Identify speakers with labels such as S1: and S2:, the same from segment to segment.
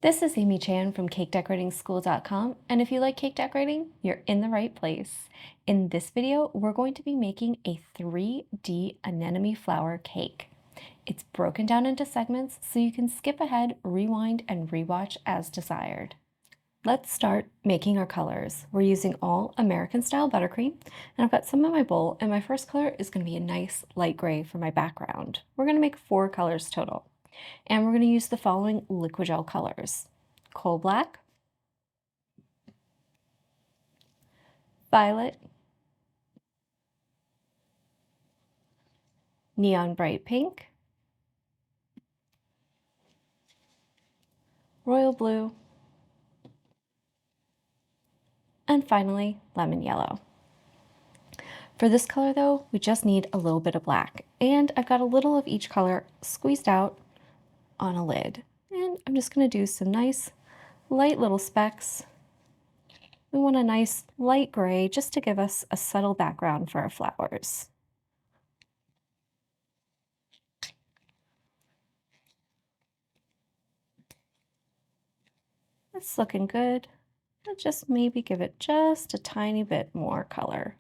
S1: This is Amy Chan from CakeDecoratingSchool.com, and if you like cake decorating, you're in the right place. In this video, we're going to be making a 3D anemone flower cake. It's broken down into segments so you can skip ahead, rewind, and rewatch as desired. Let's start making our colors. We're using all American style buttercream, and I've got some in my bowl, and my first color is going to be a nice light gray for my background. We're going to make 4 colors total. And we're going to use the following liquid gel colors: coal black, violet, neon bright pink, royal blue, and finally lemon yellow. For this color though, we just need a little bit of black, and I've got a little of each color squeezed out on a lid. And I'm just going to do some nice light little specks. We want a nice light gray just to give us a subtle background for our flowers. It's looking good. I'll just maybe give it just a tiny bit more color.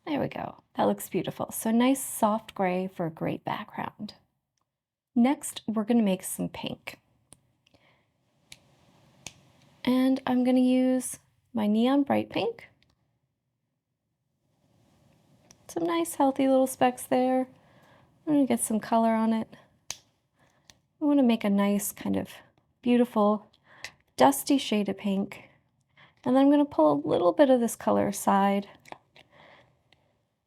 S1: There we go. That looks beautiful. So nice soft gray for a great background. Next, we're going to make some pink. And I'm going to use my neon bright pink. Some nice healthy little specks there. I'm going to get some color on it. I want to make a nice kind of beautiful dusty shade of pink. And then I'm going to pull a little bit of this color aside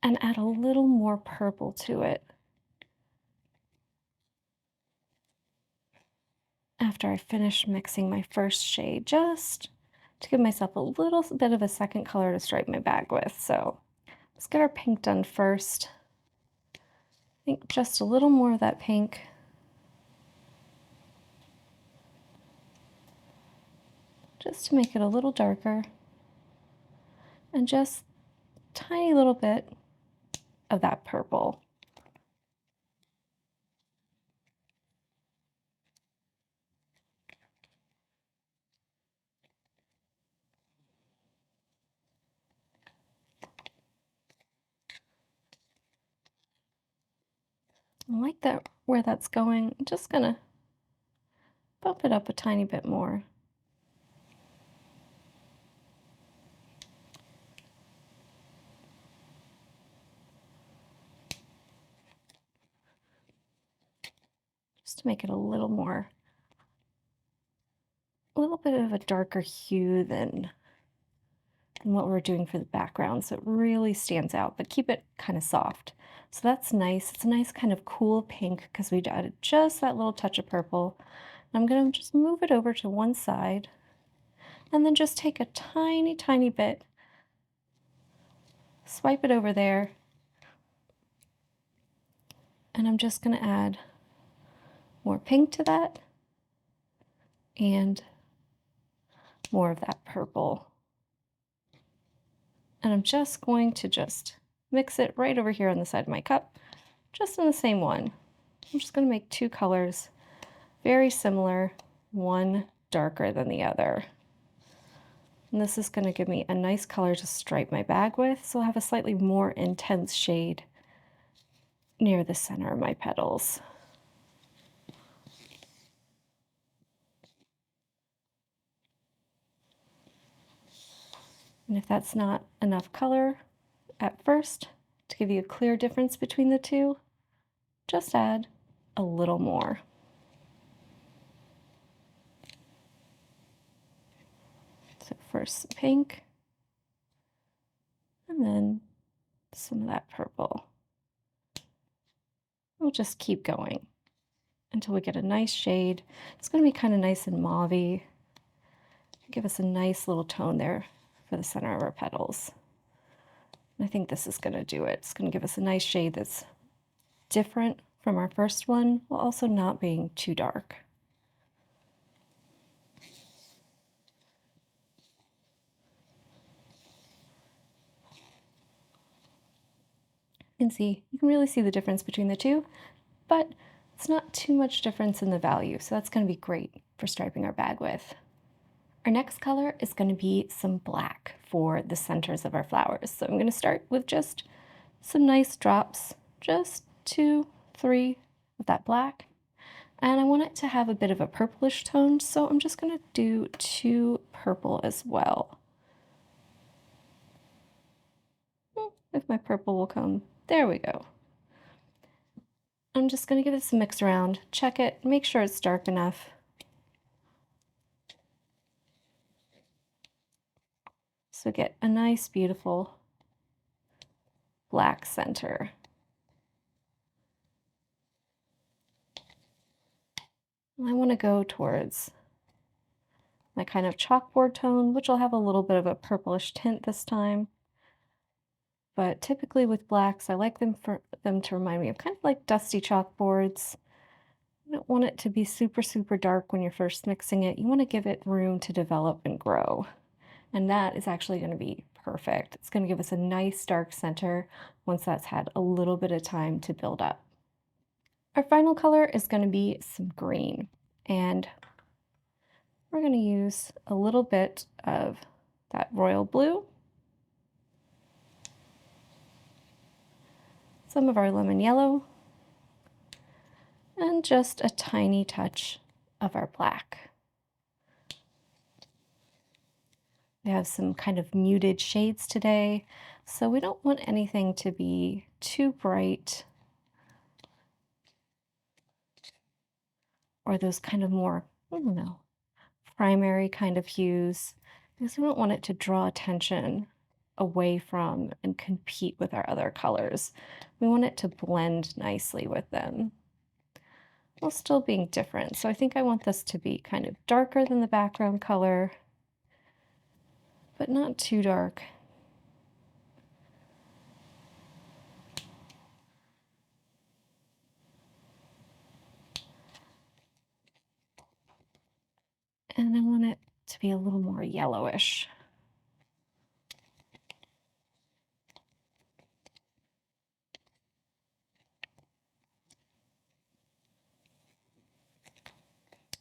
S1: and add a little more purple to it. After I finish mixing my first shade, just to give myself a little bit of a second color to stripe my bag with. So let's get our pink done first. I think just a little more of that pink. Just to make it a little darker. And just a tiny little bit of that purple. I like that where that's going. I'm just gonna bump it up a tiny bit more. Just to make it a little more, a little bit of a darker hue than what we're doing for the background, so it really stands out, but keep it kind of soft. So that's nice. It's a nice kind of cool pink because we added just that little touch of purple. I'm going to just move it over to one side and then just take a tiny, tiny bit, swipe it over there, and I'm just going to add more pink to that and more of that purple. And I'm just going to just mix it right over here on the side of my cup, just in the same one. I'm just going to make 2 colors, very similar, one darker than the other. And this is going to give me a nice color to stripe my bag with, so I'll have a slightly more intense shade near the center of my petals. And if that's not enough color at first to give you a clear difference between the two, just add a little more. So first pink, and then some of that purple. We'll just keep going until we get a nice shade. It's going to be kind of nice and mauve-y. Give us a nice little tone there for the center of our petals. And I think this is going to do it. It's going to give us a nice shade that's different from our first one, while also not being too dark. You can really see the difference between the two, but it's not too much difference in the value, so that's going to be great for striping our bag with. Our next color is going to be some black for the centers of our flowers. So I'm going to start with just some nice drops, just 2, 3 of that black. And I want it to have a bit of a purplish tone, so I'm just going to do 2 purple as well. If my purple will come, there we go. I'm just going to give this a mix around, check it, make sure it's dark enough. So get a nice, beautiful black center. I want to go towards my kind of chalkboard tone, which will have a little bit of a purplish tint this time. But typically with blacks, I like them to remind me of kind of like dusty chalkboards. You don't want it to be super, super dark when you're first mixing it. You want to give it room to develop and grow. And that is actually going to be perfect. It's going to give us a nice dark center once that's had a little bit of time to build up. Our final color is going to be some green, and we're going to use a little bit of that royal blue, some of our lemon yellow, and just a tiny touch of our black. We have some kind of muted shades today, so we don't want anything to be too bright or those kind of more, I don't know, primary kind of hues, because we don't want it to draw attention away from and compete with our other colors. We want it to blend nicely with them while still being different. So I think I want this to be kind of darker than the background color, but not too dark. And I want it to be a little more yellowish.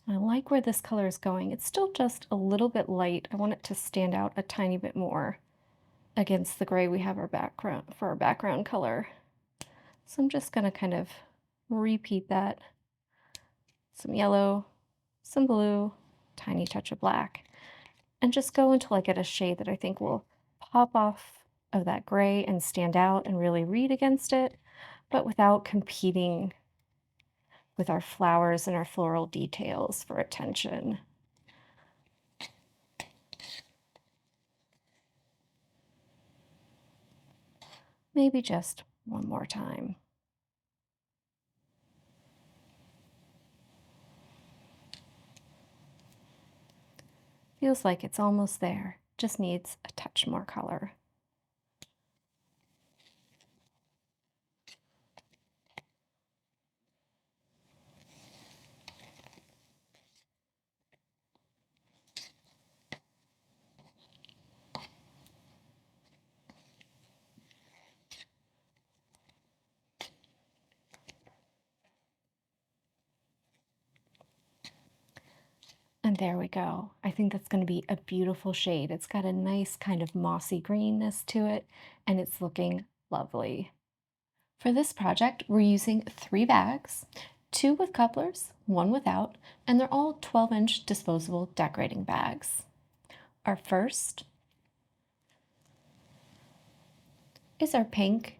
S1: I like where this color is going. It's still just a little bit light. I want it to stand out a tiny bit more against the gray we have our background color. So I'm just going to kind of repeat that. Some yellow, some blue, tiny touch of black, and just go until I get a shade that I think will pop off of that gray and stand out and really read against it, but without competing with our flowers and our floral details for attention. Maybe just one more time. Feels like it's almost there, just needs a touch more color. And there we go. I think that's going to be a beautiful shade. It's got a nice kind of mossy greenness to it, and it's looking lovely. For this project, we're using 3 bags, 2 with couplers, 1 without, and they're all 12-inch disposable decorating bags. Our first is our pink,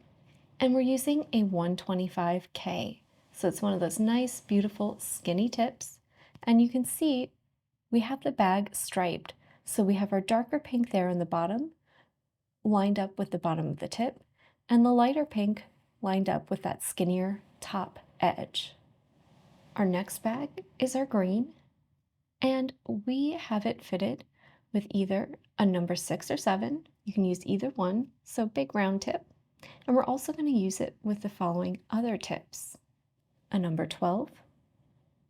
S1: and we're using a 125K. So it's one of those nice, beautiful, skinny tips, and you can see we have the bag striped. So we have our darker pink there in the bottom, lined up with the bottom of the tip, and the lighter pink lined up with that skinnier top edge. Our next bag is our green, and we have it fitted with either a number 6 or 7. You can use either one, so big round tip. And we're also going to use it with the following other tips: a number 12,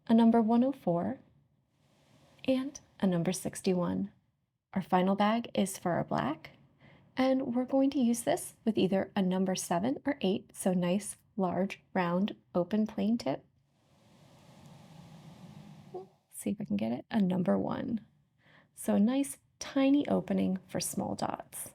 S1: a number 104, and a number 61. Our final bag is for our black, and we're going to use this with either a number 7 or 8, so nice, large, round, open, plain tip. Let's see if I can get it, a number 1. So a nice, tiny opening for small dots.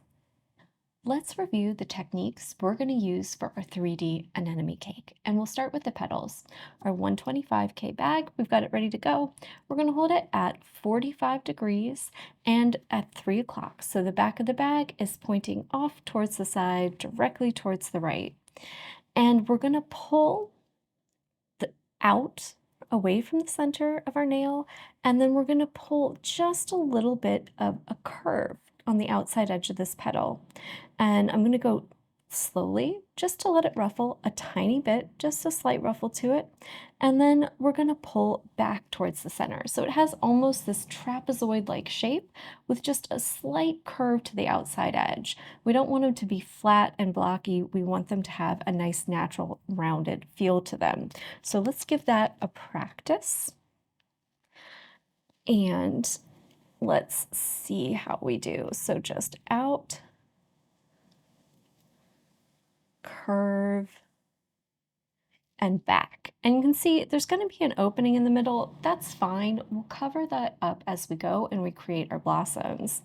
S1: Let's review the techniques we're going to use for our 3D anemone cake, and we'll start with the petals. Our 125K bag, we've got it ready to go. We're going to hold it at 45 degrees and at 3 o'clock, so the back of the bag is pointing off towards the side, directly towards the right. And we're going to pull out away from the center of our nail, and then we're going to pull just a little bit of a curve on the outside edge of this petal. And I'm going to go slowly just to let it ruffle a tiny bit, just a slight ruffle to it. And then we're going to pull back towards the center. So it has almost this trapezoid-like shape with just a slight curve to the outside edge. We don't want them to be flat and blocky. We want them to have a nice, natural, rounded feel to them. So let's give that a practice. And let's see how we do. So just out, curve, and back. And you can see there's going to be an opening in the middle. That's fine. We'll cover that up as we go and we create our blossoms.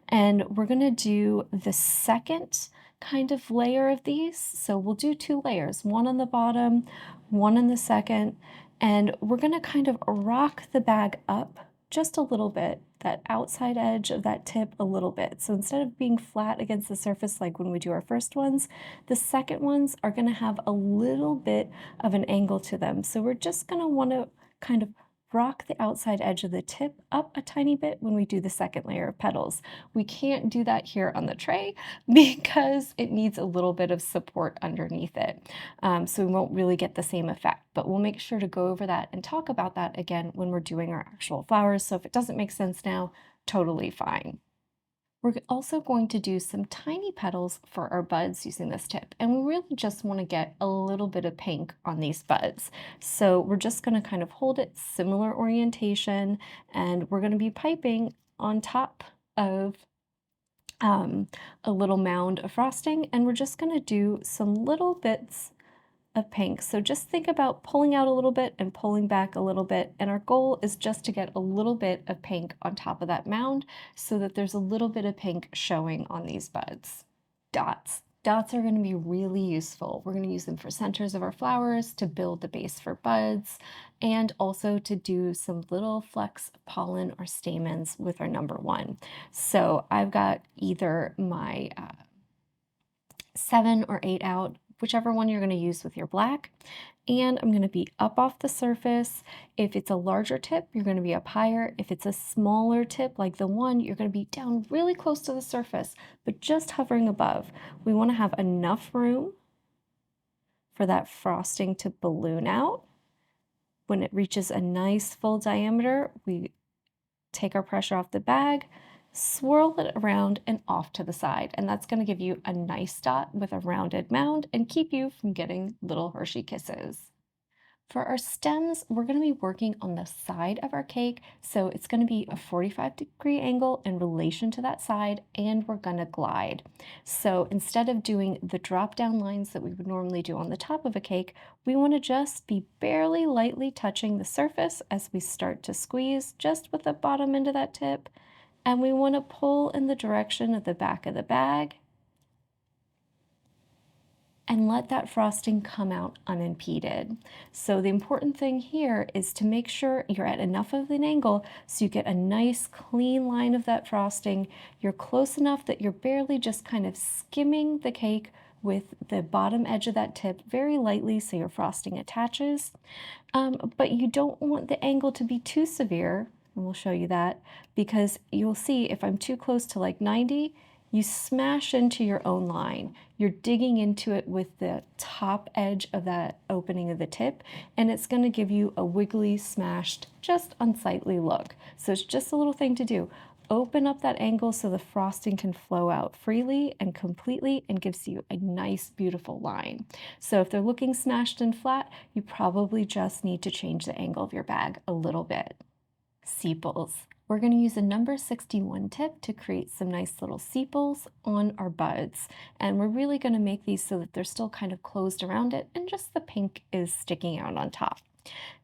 S1: And we're going to do the second kind of layer of these. So we'll do 2 layers, one on the bottom, one on the second. And we're going to kind of rock the bag up just a little bit, that outside edge of that tip a little bit. So instead of being flat against the surface like when we do our first ones, the second ones are going to have a little bit of an angle to them. So we're just going to want to kind of rock the outside edge of the tip up a tiny bit when we do the second layer of petals. We can't do that here on the tray because it needs a little bit of support underneath it. So we won't really get the same effect, but we'll make sure to go over that and talk about that again when we're doing our actual flowers. So if it doesn't make sense now, totally fine. We're also going to do some tiny petals for our buds using this tip, and we really just want to get a little bit of pink on these buds. So we're just going to kind of hold it similar orientation, and we're going to be piping on top of a little mound of frosting, and we're just going to do some little bits of pink. So just think about pulling out a little bit and pulling back a little bit. And our goal is just to get a little bit of pink on top of that mound so that there's a little bit of pink showing on these buds. Dots. Dots are going to be really useful. We're going to use them for centers of our flowers, to build the base for buds, and also to do some little flecks of pollen or stamens with our number 1. So I've got either my 7 or 8 out, whichever one you're going to use with your black. And I'm going to be up off the surface. If it's a larger tip, you're going to be up higher. If it's a smaller tip like the one, you're going to be down really close to the surface, but just hovering above. We want to have enough room for that frosting to balloon out. When it reaches a nice full diameter, we take our pressure off the bag, swirl it around and off to the side, and that's going to give you a nice dot with a rounded mound and keep you from getting little Hershey kisses. For our stems, we're going to be working on the side of our cake, so it's going to be a 45-degree angle in relation to that side, and we're going to glide. So instead of doing the drop-down lines that we would normally do on the top of a cake, we want to just be barely lightly touching the surface as we start to squeeze, just with the bottom end of that tip. And we want to pull in the direction of the back of the bag and let that frosting come out unimpeded. So the important thing here is to make sure you're at enough of an angle so you get a nice clean line of that frosting. You're close enough that you're barely just kind of skimming the cake with the bottom edge of that tip very lightly so your frosting attaches. But you don't want the angle to be too severe, and we'll show you that, because you'll see if I'm too close to like 90, you smash into your own line. You're digging into it with the top edge of that opening of the tip, and it's going to give you a wiggly, smashed, just unsightly look. So it's just a little thing to do. open up that angle so the frosting can flow out freely and completely and gives you a nice, beautiful line. So if they're looking smashed and flat, you probably just need to change the angle of your bag a little bit. Sepals. We're going to use a number 61 tip to create some nice little sepals on our buds. And we're really going to make these so that they're still kind of closed around it and just the pink is sticking out on top.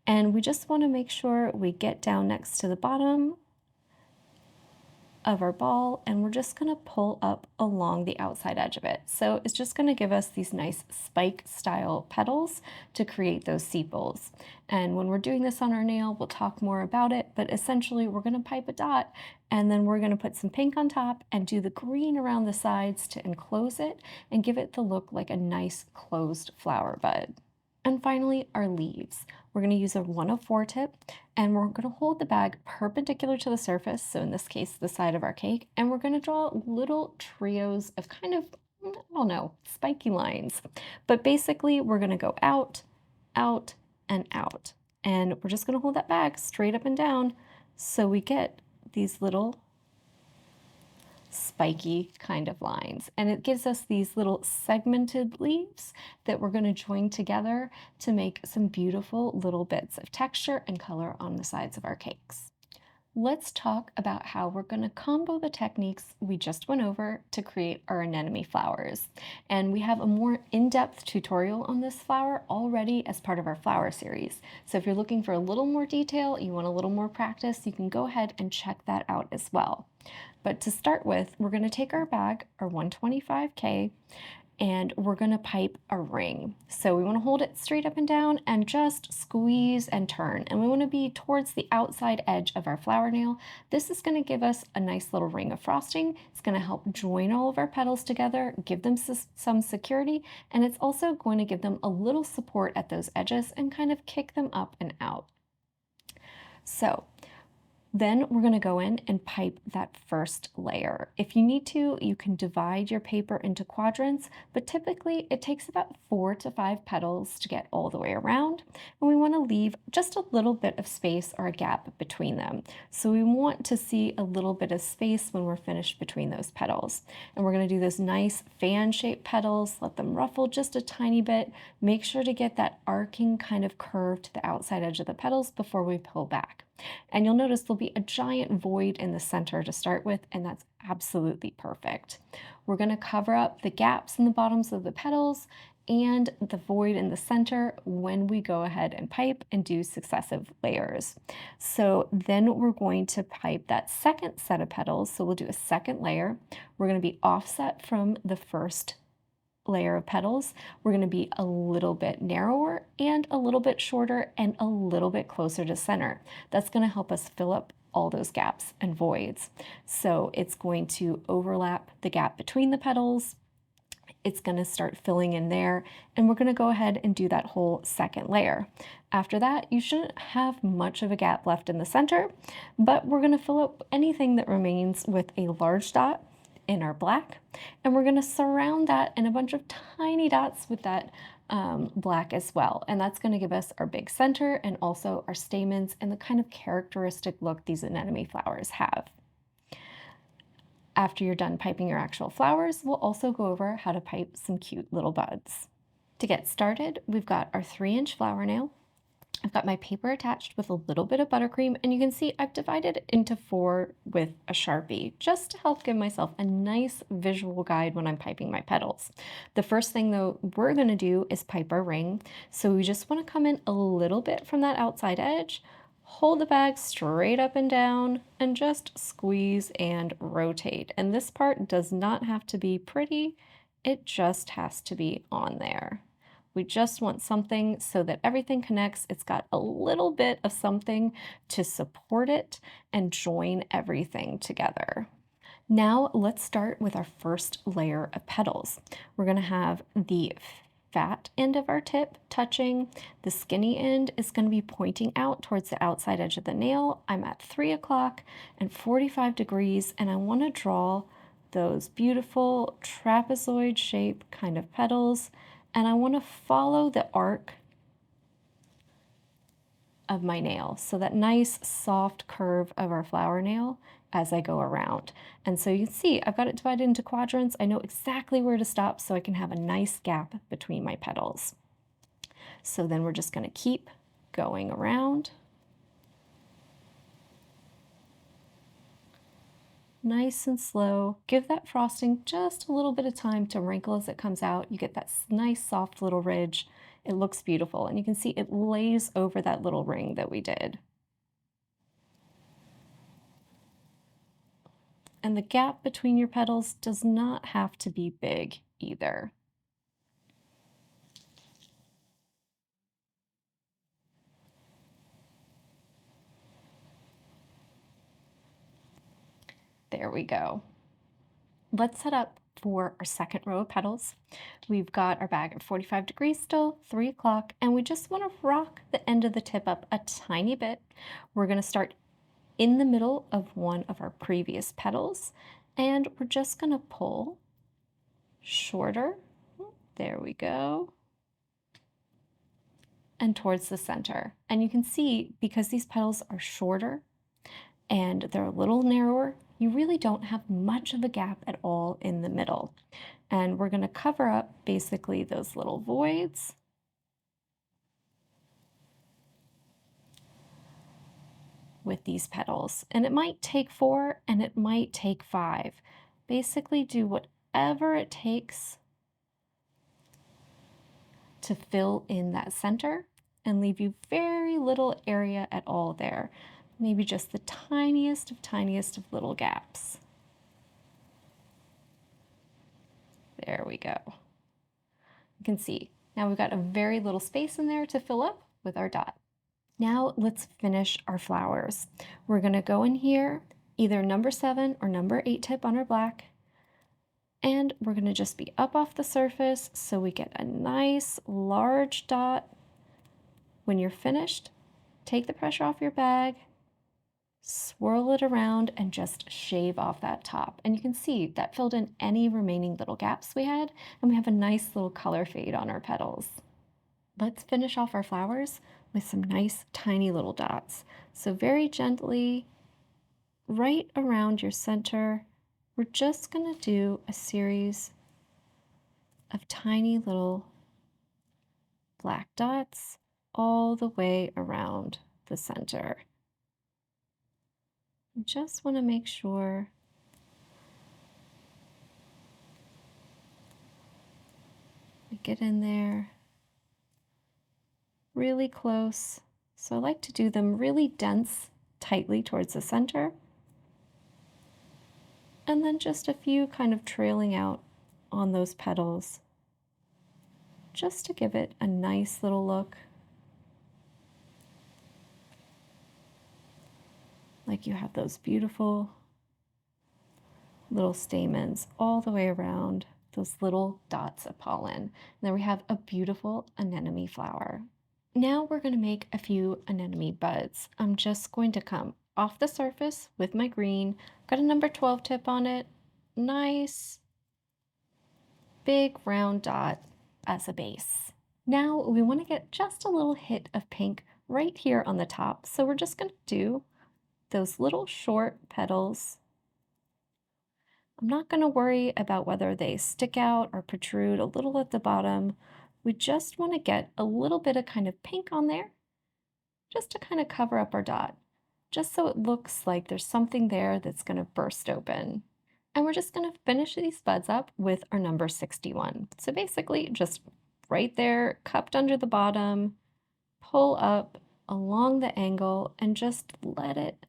S1: And we just want to make sure we get down next to the bottom of our ball and we're just going to pull up along the outside edge of it. So it's just going to give us these nice spike style petals to create those sepals. And when we're doing this on our nail, we'll talk more about it, but essentially we're going to pipe a dot and then we're going to put some pink on top and do the green around the sides to enclose it and give it the look like a nice closed flower bud. And finally, our leaves. We're going to use a 104 tip and we're going to hold the bag perpendicular to the surface, so in this case, the side of our cake, and we're going to draw little trios of kind of, I don't know, spiky lines. But basically, we're going to go out, out, and out. And we're just going to hold that bag straight up and down so we get these little spiky kind of lines. And it gives us these little segmented leaves that we're going to join together to make some beautiful little bits of texture and color on the sides of our cakes. Let's talk about how we're going to combo the techniques we just went over to create our anemone flowers. And we have a more in-depth tutorial on this flower already as part of our flower series. So if you're looking for a little more detail, you want a little more practice, you can go ahead and check that out as well. But to start with, we're going to take our bag, our 125K, and we're going to pipe a ring. So we want to hold it straight up and down and just squeeze and turn. And we want to be towards the outside edge of our flower nail. This is going to give us a nice little ring of frosting. It's going to help join all of our petals together, give them some security, and it's also going to give them a little support at those edges and kind of kick them up and out. So then we're going to go in and pipe that first layer. If you need to, you can divide your paper into quadrants, but typically it takes about 4 to 5 petals to get all the way around, and we want to leave just a little bit of space or a gap between them. So we want to see a little bit of space when we're finished between those petals. And we're going to do those nice fan-shaped petals, let them ruffle just a tiny bit, make sure to get that arcing kind of curve to the outside edge of the petals before we pull back. And you'll notice there'll be a giant void in the center to start with, and that's absolutely perfect. We're going to cover up the gaps in the bottoms of the petals and the void in the center when we go ahead and pipe and do successive layers. So then we're going to pipe that second set of petals. So we'll do a second layer. We're going to be offset from the first layer of petals. We're going to be a little bit narrower and a little bit shorter and a little bit closer to center. That's going to help us fill up all those gaps and voids. So it's going to overlap the gap between the petals. It's going to start filling in there, and we're going to go ahead and do that whole second layer. After that, you shouldn't have much of a gap left in the center, but we're going to fill up anything that remains with a large dot in our black, and we're going to surround that in a bunch of tiny dots with that black as well. And that's going to give us our big center and also our stamens and the kind of characteristic look these anemone flowers have. After you're done piping your actual flowers, we'll also go over how to pipe some cute little buds. To get started, we've got our 3-inch flower nail. I've got my paper attached with a little bit of buttercream, and you can see I've divided it into 4 with a Sharpie, just to help give myself a nice visual guide when I'm piping my petals. The first thing though we're going to do is pipe our ring. So we just want to come in a little bit from that outside edge, hold the bag straight up and down, and just squeeze and rotate. And this part does not have to be pretty, it just has to be on there. We just want something so that everything connects. It's got a little bit of something to support it and join everything together. Now let's start with our first layer of petals. We're going to have the fat end of our tip touching. The skinny end is going to be pointing out towards the outside edge of the nail. I'm at 3 o'clock and 45 degrees, and I want to draw those beautiful trapezoid shape kind of petals. And I want to follow the arc of my nail. So that nice soft curve of our flower nail as I go around. And so you can see I've got it divided into quadrants. I know exactly where to stop so I can have a nice gap between my petals. So then we're just going to keep going around. Nice and slow. Give that frosting just a little bit of time to wrinkle as it comes out. You get that nice soft little ridge. It looks beautiful, and you can see it lays over that little ring that we did. And the gap between your petals does not have to be big either. There we go. Let's set up for our second row of petals. We've got our bag at 45 degrees still, 3 o'clock, and we just want to rock the end of the tip up a tiny bit. We're going to start in the middle of one of our previous petals, and we're just going to pull shorter. There we go. And towards the center. And you can see, because these petals are shorter and they're a little narrower, you really don't have much of a gap at all in the middle. And we're going to cover up basically those little voids. With these petals. And it might take 4 and it might take 5. Basically do whatever it takes to fill in that center and leave you very little area at all there. Maybe just the tiniest of little gaps. There we go. You can see, now we've got a very little space in there to fill up with our dot. Now let's finish our flowers. We're gonna go in here, either number 7 or number 8 tip on our black, and we're gonna just be up off the surface so we get a nice large dot. When you're finished, take the pressure off your bag, swirl it around, and just shave off that top. And you can see that filled in any remaining little gaps we had, and we have a nice little color fade on our petals. Let's finish off our flowers with some nice tiny little dots. So very gently, right around your center, we're just gonna do a series of tiny little black dots all the way around the center. Just want to make sure we get in there really close. So I like to do them really dense, tightly towards the center. And then just a few kind of trailing out on those petals, just to give it a nice little look. Like you have those beautiful little stamens all the way around those little dots of pollen. And then we have a beautiful anemone flower. Now we're going to make a few anemone buds. I'm just going to come off the surface with my green. Got a number 12 tip on it. Nice big round dot as a base. Now we want to get just a little hit of pink right here on the top. So we're just going to do those little short petals. I'm not going to worry about whether they stick out or protrude a little at the bottom. We just want to get a little bit of kind of pink on there, just to kind of cover up our dot, just so it looks like there's something there that's going to burst open. And we're just going to finish these buds up with our number 61. So basically just right there, cupped under the bottom, pull up along the angle and just let it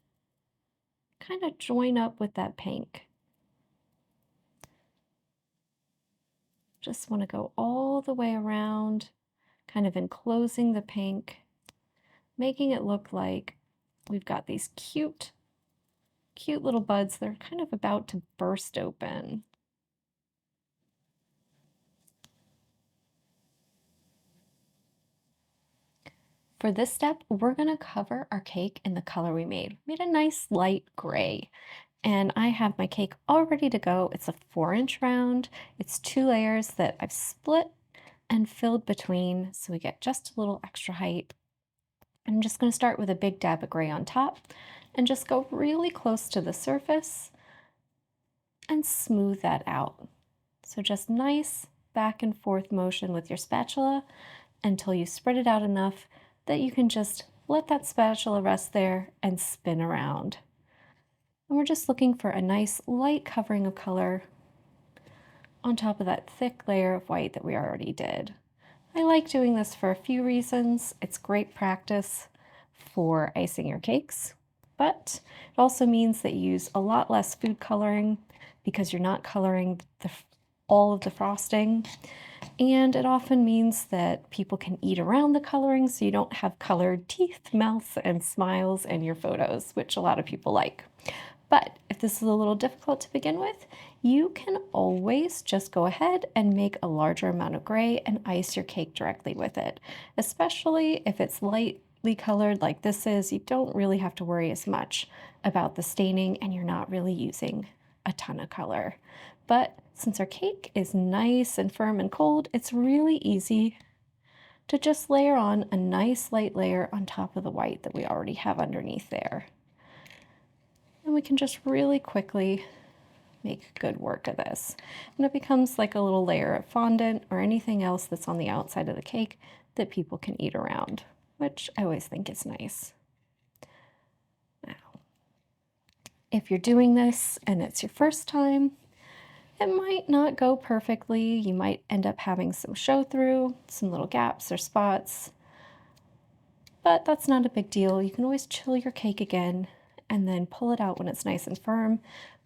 S1: kind of join up with that pink. Just want to go all the way around, kind of enclosing the pink, making it look like we've got these cute little buds that are kind of about to burst open. For this step, we're going to cover our cake in the color we made. We made a nice light gray. And I have my cake all ready to go. It's a 4-inch round. It's 2 layers that I've split and filled between, so we get just a little extra height. I'm just going to start with a big dab of gray on top and just go really close to the surface and smooth that out. So just nice back and forth motion with your spatula until you spread it out enough that you can just let that spatula rest there and spin around. And we're just looking for a nice light covering of color on top of that thick layer of white that we already did. I like doing this for a few reasons. It's great practice for icing your cakes, but it also means that you use a lot less food coloring because you're not coloring all of the frosting. And it often means that people can eat around the coloring so you don't have colored teeth, mouths, and smiles in your photos, which a lot of people like. But if this is a little difficult to begin with, you can always just go ahead and make a larger amount of gray and ice your cake directly with it. Especially if it's lightly colored like this is, you don't really have to worry as much about the staining and you're not really using a ton of color. But since our cake is nice and firm and cold, it's really easy to just layer on a nice light layer on top of the white that we already have underneath there. And we can just really quickly make good work of this. And it becomes like a little layer of fondant or anything else that's on the outside of the cake that people can eat around, which I always think is nice. Now, if you're doing this and it's your first time, it might not go perfectly. You might end up having some show through, some little gaps or spots, but that's not a big deal. You can always chill your cake again and then pull it out when it's nice and firm.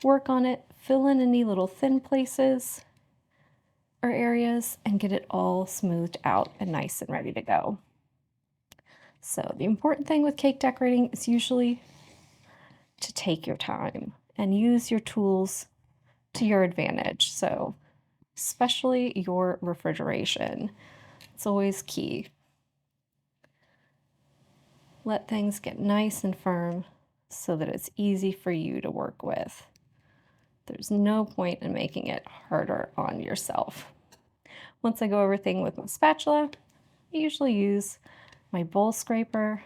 S1: Work on it, fill in any little thin places or areas, and get it all smoothed out and nice and ready to go. So the important thing with cake decorating is usually to take your time and use your tools to your advantage. So especially your refrigeration. It's always key. Let things get nice and firm so that it's easy for you to work with. There's no point in making it harder on yourself. Once I go over everything with my spatula, I usually use my bowl scraper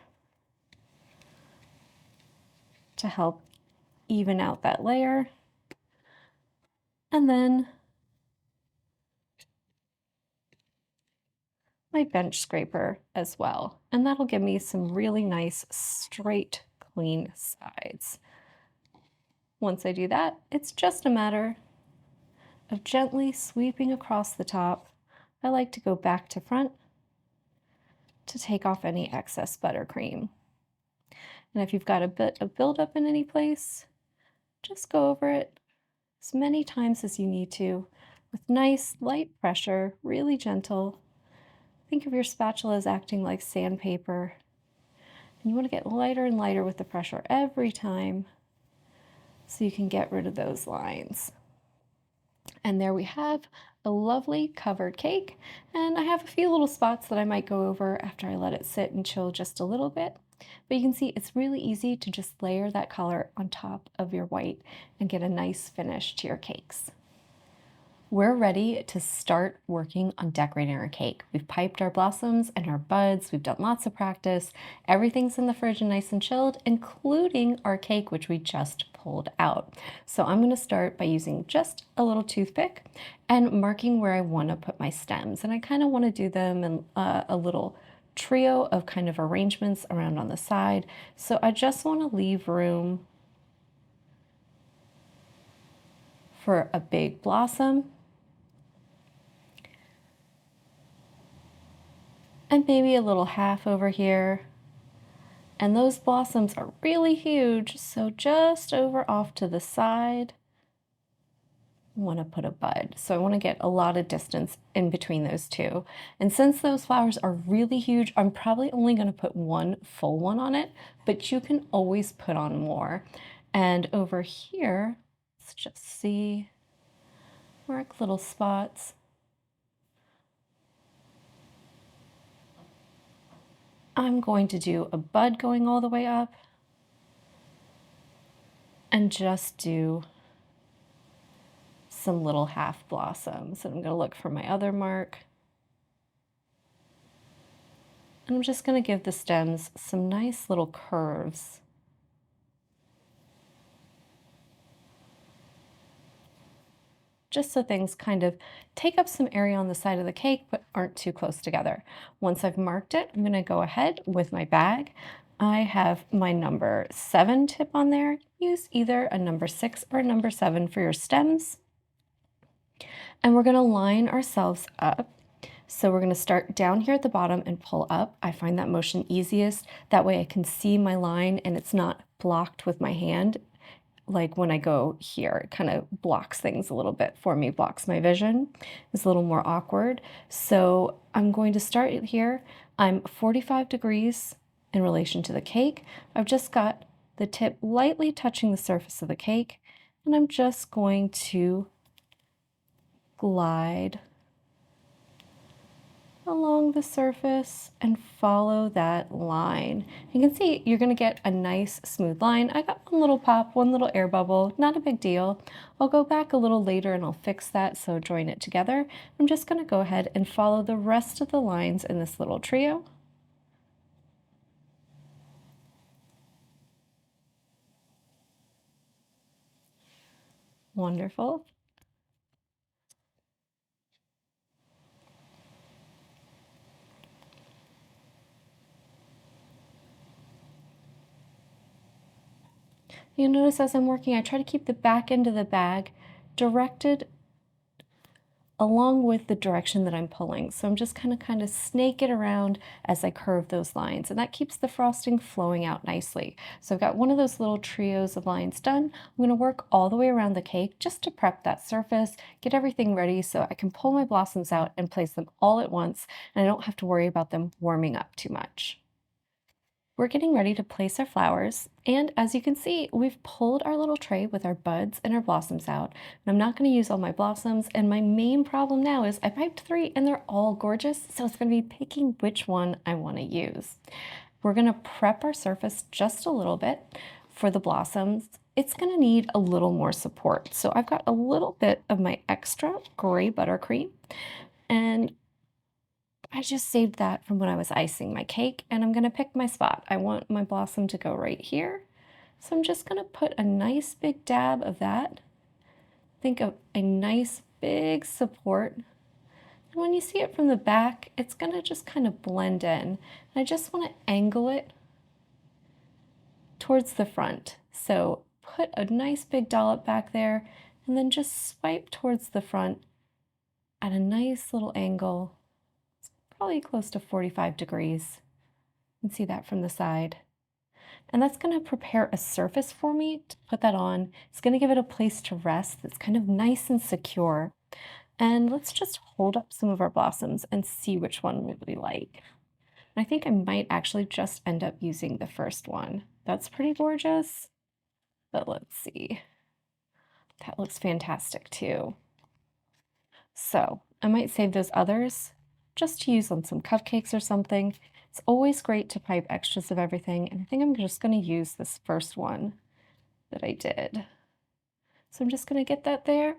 S1: to help even out that layer. And then my bench scraper as well. And that'll give me some really nice, straight, clean sides. Once I do that, it's just a matter of gently sweeping across the top. I like to go back to front to take off any excess buttercream. And if you've got a bit of buildup in any place, just go over it as many times as you need to with nice, light pressure, really gentle. Think of your spatula as acting like sandpaper. And you want to get lighter and lighter with the pressure every time so you can get rid of those lines. And there we have a lovely covered cake. And I have a few little spots that I might go over after I let it sit and chill just a little bit. But you can see it's really easy to just layer that color on top of your white and get a nice finish to your cakes. We're ready to start working on decorating our cake. We've piped our blossoms and our buds. We've done lots of practice. Everything's in the fridge and nice and chilled, including our cake, which we just pulled out. So I'm going to start by using just a little toothpick and marking where I want to put my stems. And I kind of want to do them in a little trio of kind of arrangements around on the side. So I just want to leave room for a big blossom and maybe a little half over here. And those blossoms are really huge, so just over off to the side, I want to put a bud. So I want to get a lot of distance in between those two. And since those flowers are really huge, I'm probably only going to put one full one on it, but you can always put on more. And over here, let's just see, mark little spots. I'm going to do a bud going all the way up and just do some little half blossoms. And I'm going to look for my other mark. And I'm just going to give the stems some nice little curves. Just so things kind of take up some area on the side of the cake, but aren't too close together. Once I've marked it, I'm going to go ahead with my bag. I have my number 7 tip on there. Use either a number 6 or a number 7 for your stems. And we're going to line ourselves up. So we're going to start down here at the bottom and pull up. I find that motion easiest. That way I can see my line and it's not blocked with my hand. Like when I go here, it kind of blocks things a little bit for me, blocks my vision. It's a little more awkward. So I'm going to start here. I'm 45 degrees in relation to the cake. I've just got the tip lightly touching the surface of the cake, and I'm just going to glide along the surface and follow that line. You can see you're going to get a nice smooth line. I got one little pop, one little air bubble, not a big deal. I'll go back a little later and I'll fix that, so join it together. I'm just going to go ahead and follow the rest of the lines in this little trio. Wonderful. You'll notice as I'm working, I try to keep the back end of the bag directed along with the direction that I'm pulling. So I'm just kind of snake it around as I curve those lines, and that keeps the frosting flowing out nicely. So I've got one of those little trios of lines done. I'm going to work all the way around the cake just to prep that surface, get everything ready so I can pull my blossoms out and place them all at once, and I don't have to worry about them warming up too much. We're getting ready to place our flowers, and as you can see, we've pulled our little tray with our buds and our blossoms out. And I'm not going to use all my blossoms, and my main problem now is I piped 3 and they're all gorgeous, so it's going to be picking which one I want to use. We're going to prep our surface just a little bit for the blossoms. It's going to need a little more support, so I've got a little bit of my extra gray buttercream, and I just saved that from when I was icing my cake, and I'm going to pick my spot. I want my blossom to go right here. So I'm just going to put a nice big dab of that. Think of a nice big support. And when you see it from the back, it's going to just kind of blend in. And I just want to angle it towards the front. So put a nice big dollop back there, and then just swipe towards the front at a nice little angle. Probably close to 45 degrees. You can see that from the side. And that's going to prepare a surface for me to put that on. It's going to give it a place to rest that's kind of nice and secure. And let's just hold up some of our blossoms and see which one we like. And I think I might actually just end up using the first one. That's pretty gorgeous. But let's see. That looks fantastic too. So I might save those others just to use on some cupcakes or something. It's always great to pipe extras of everything, and I think I'm just going to use this first one that I did. So I'm just going to get that there,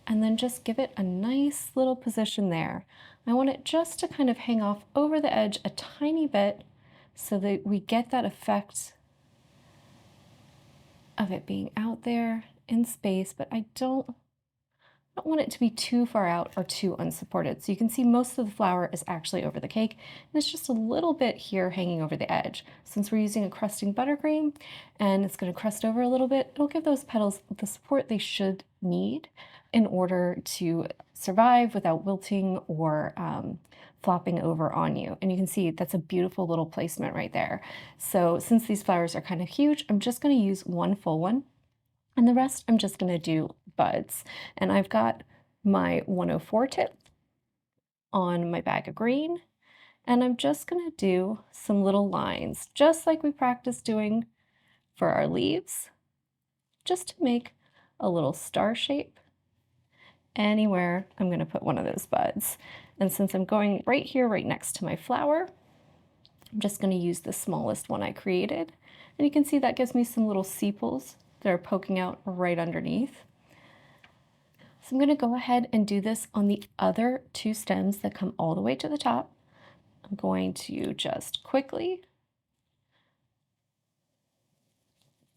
S1: and then just give it a nice little position there. I want it just to kind of hang off over the edge a tiny bit so that we get that effect of it being out there in space, but I don't want it to be too far out or too unsupported. So you can see most of the flower is actually over the cake, and it's just a little bit here hanging over the edge. Since we're using a crusting buttercream and it's going to crust over a little bit, it'll give those petals the support they should need in order to survive without wilting or flopping over on you. And you can see that's a beautiful little placement right there. So since these flowers are kind of huge, I'm just going to use one full one. And the rest I'm just going to do buds. And I've got my 104 tip on my bag of green. And I'm just going to do some little lines, just like we practiced doing for our leaves, just to make a little star shape. Anywhere I'm going to put one of those buds. And since I'm going right here, right next to my flower, I'm just going to use the smallest one I created. And you can see that gives me some little sepals that are poking out right underneath. So I'm going to go ahead and do this on the other 2 stems that come all the way to the top. I'm going to just quickly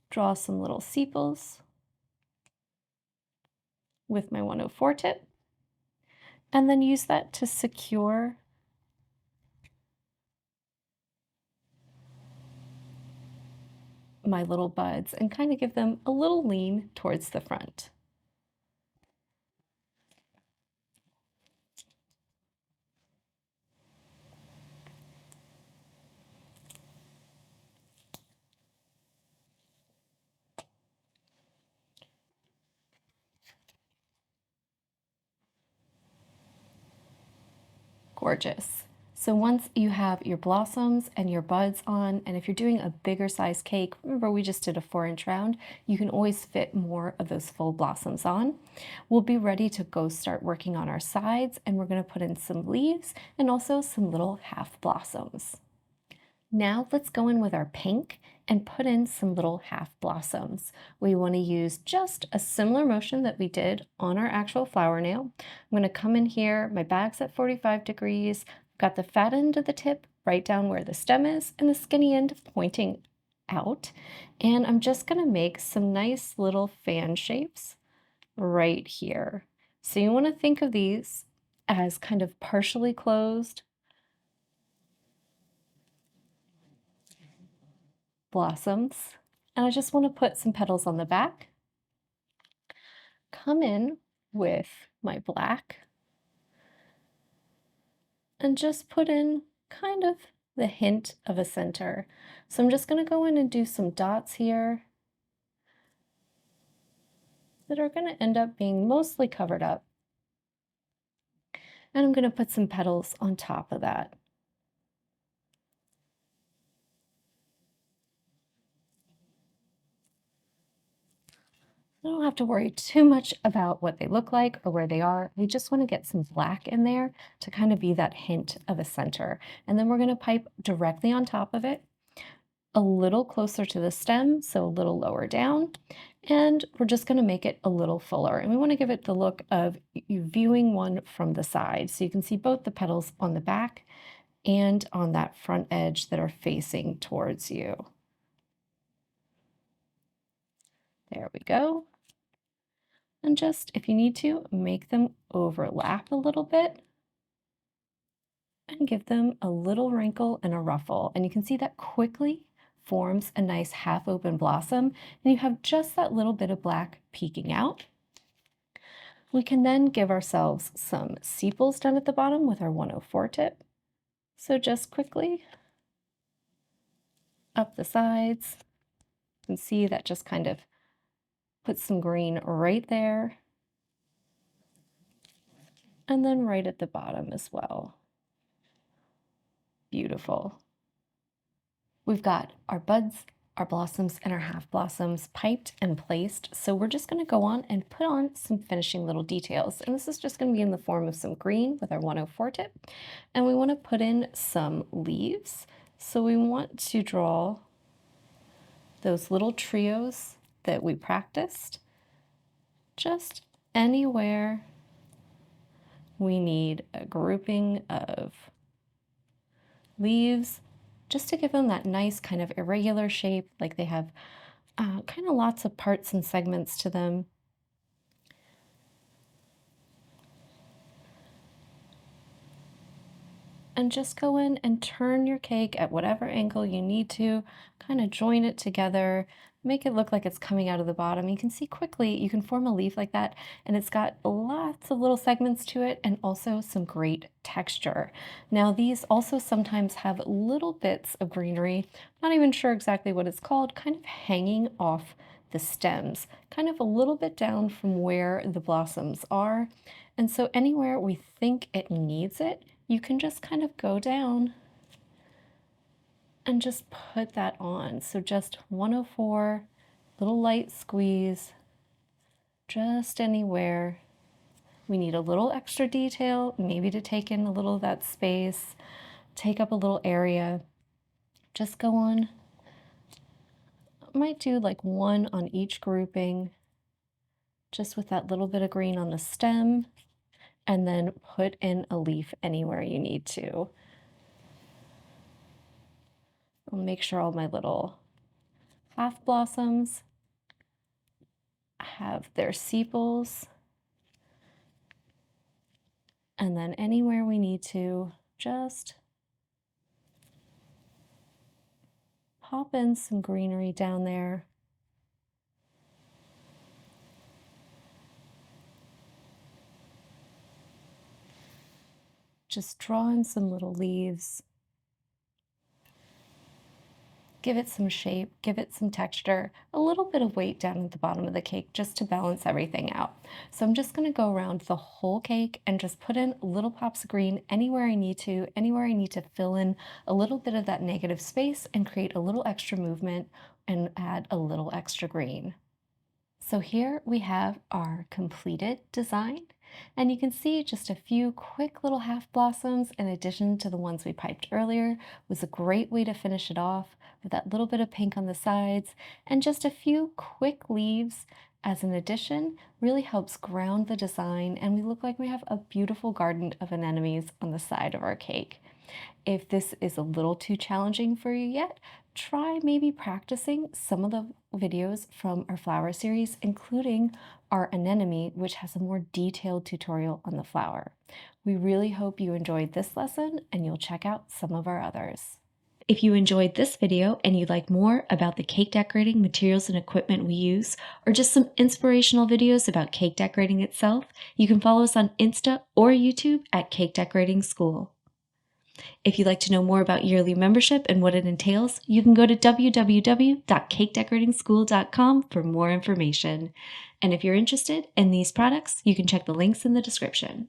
S1: draw some little sepals with my 104 tip, and then use that to secure my little buds and kind of give them a little lean towards the front. Gorgeous. So once you have your blossoms and your buds on, and if you're doing a bigger size cake, remember we just did a 4-inch round, you can always fit more of those full blossoms on. We'll be ready to go start working on our sides, and we're going to put in some leaves and also some little half blossoms. Now let's go in with our pink and put in some little half blossoms. We want to use just a similar motion that we did on our actual flower nail. I'm going to come in here, my bag's at 45 degrees, got the fat end of the tip right down where the stem is and the skinny end pointing out. And I'm just going to make some nice little fan shapes right here. So you want to think of these as kind of partially closed blossoms. And I just want to put some petals on the back. Come in with my black and just put in kind of the hint of a center. So I'm just going to go in and do some dots here that are going to end up being mostly covered up. And I'm going to put some petals on top of that. I don't have to worry too much about what they look like or where they are. We just want to get some black in there to kind of be that hint of a center. And then we're going to pipe directly on top of it, a little closer to the stem, so a little lower down. And we're just going to make it a little fuller. And we want to give it the look of you viewing one from the side. So you can see both the petals on the back and on that front edge that are facing towards you. There we go. And just, if you need to, make them overlap a little bit and give them a little wrinkle and a ruffle. And you can see that quickly forms a nice half open blossom, and you have just that little bit of black peeking out. We can then give ourselves some sepals done at the bottom with our 104 tip. So just quickly up the sides, you can see that just kind of puts some green right there, and then right at the bottom as well. Beautiful. We've got our buds, our blossoms, and our half blossoms piped and placed. So we're just going to go on and put on some finishing little details. And this is just going to be in the form of some green with our 104 tip. And we want to put in some leaves. So we want to draw those little trios that we practiced just anywhere we need a grouping of leaves, just to give them that nice kind of irregular shape, like they have kind of lots of parts and segments to them. And just go in and turn your cake at whatever angle you need to, kind of join it together, make it look like it's coming out of the bottom. You can see quickly you can form a leaf like that, and it's got lots of little segments to it and also some great texture. Now these also sometimes have little bits of greenery, not even sure exactly what it's called, kind of hanging off the stems, kind of a little bit down from where the blossoms are. And so anywhere we think it needs it, you can just kind of go down and just put that on. So just 104, little light squeeze, just anywhere. We need a little extra detail, maybe to take in a little of that space, take up a little area. Just go on. I might do like one on each grouping, just with that little bit of green on the stem, and then put in a leaf anywhere you need to. I'll make sure all my little half blossoms have their sepals. And then anywhere we need to, just pop in some greenery down there. Just draw in some little leaves. Give it some shape, give it some texture, a little bit of weight down at the bottom of the cake just to balance everything out. So I'm just going to go around the whole cake and just put in little pops of green anywhere I need to fill in a little bit of that negative space and create a little extra movement and add a little extra green. So here we have our completed design, and you can see just a few quick little half blossoms in addition to the ones we piped earlier was a great way to finish it off with that little bit of pink on the sides, and just a few quick leaves as an addition really helps ground the design, and we look like we have a beautiful garden of anemones on the side of our cake. If this is a little too challenging for you yet, try maybe practicing some of the videos from our flower series, including our anemone, which has a more detailed tutorial on the flower. We really hope you enjoyed this lesson and you'll check out some of our others. If you enjoyed this video and you'd like more about the cake decorating materials and equipment we use, or just some inspirational videos about cake decorating itself, you can follow us on Insta or YouTube at Cake Decorating School. If you'd like to know more about yearly membership and what it entails, you can go to www.cakedecorating.school.com for more information. And if you're interested in these products, you can check the links in the description.